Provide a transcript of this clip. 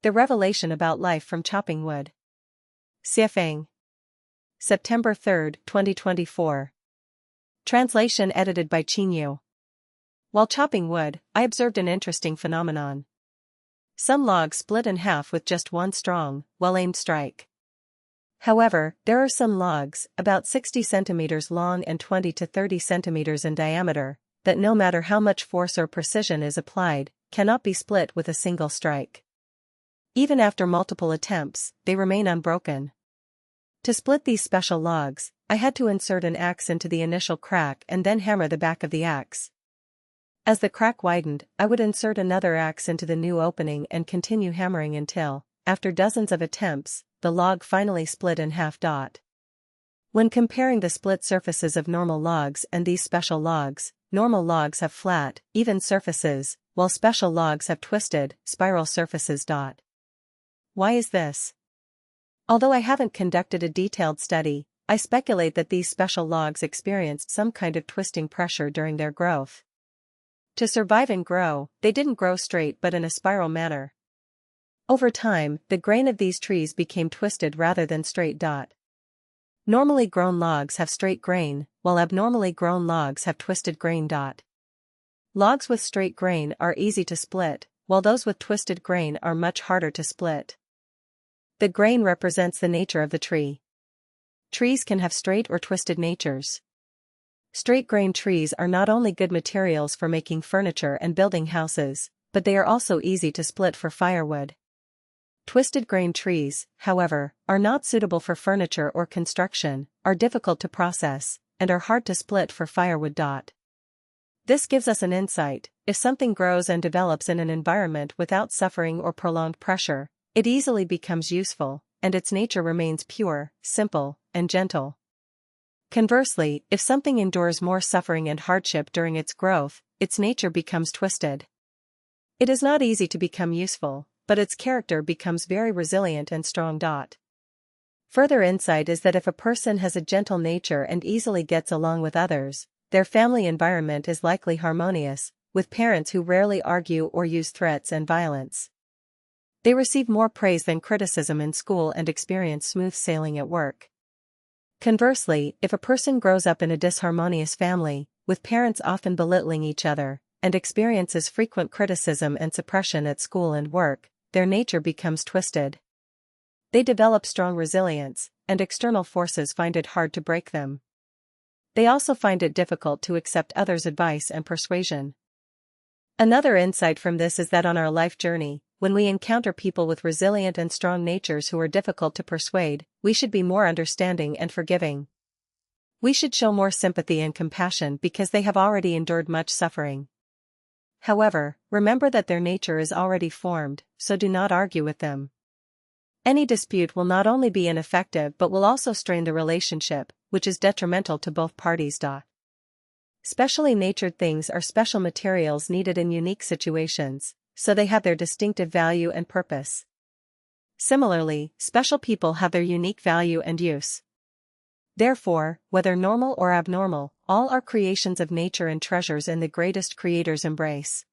The revelation about life from chopping wood. Siafeng. September 3, 2024. Translation edited by Chinyu. While chopping wood, I observed an interesting phenomenon. Some logs split in half with just one strong, well-aimed strike. However, there are some logs, about 60 centimeters long and 20 to 30 centimeters in diameter, that no matter how much force or precision is applied, cannot be split with a single strike. Even after multiple attempts, they remain unbroken. To split these special logs, I had to insert an axe into the initial crack and then hammer the back of the axe. As the crack widened, I would insert another axe into the new opening and continue hammering until, after dozens of attempts, the log finally split in half. When comparing the split surfaces of normal logs and these special logs, normal logs have flat, even surfaces, while special logs have twisted, spiral surfaces. Why is this? Although I haven't conducted a detailed study, I speculate that these special logs experienced some kind of twisting pressure during their growth. To survive and grow, they didn't grow straight but in a spiral manner. Over time, the grain of these trees became twisted rather than straight. Normally grown logs have straight grain, while abnormally grown logs have twisted grain. Logs with straight grain are easy to split, while those with twisted grain are much harder to split. The grain represents the nature of the tree. Trees can have straight or twisted natures. Straight grain trees are not only good materials for making furniture and building houses, but they are also easy to split for firewood. Twisted grain trees, however, are not suitable for furniture or construction, are difficult to process, and are hard to split for firewood. This gives us an insight: if something grows and develops in an environment without suffering or prolonged pressure, it easily becomes useful, and its nature remains pure, simple, and gentle. Conversely, if something endures more suffering and hardship during its growth, its nature becomes twisted. It is not easy to become useful, but its character becomes very resilient and strong. Further insight is that if a person has a gentle nature and easily gets along with others, their family environment is likely harmonious, with parents who rarely argue or use threats and violence. They receive more praise than criticism in school and experience smooth sailing at work. Conversely, if a person grows up in a disharmonious family, with parents often belittling each other, and experiences frequent criticism and suppression at school and work, their nature becomes twisted. They develop strong resilience, and external forces find it hard to break them. They also find it difficult to accept others' advice and persuasion. Another insight from this is that on our life journey, when we encounter people with resilient and strong natures who are difficult to persuade, we should be more understanding and forgiving. We should show more sympathy and compassion because they have already endured much suffering. However, remember that their nature is already formed, so do not argue with them. Any dispute will not only be ineffective but will also strain the relationship, which is detrimental to both parties. Specially natured things are special materials needed in unique situations, so they have their distinctive value and purpose. Similarly, special people have their unique value and use. Therefore, whether normal or abnormal, all are creations of nature and treasures in the greatest Creator's embrace.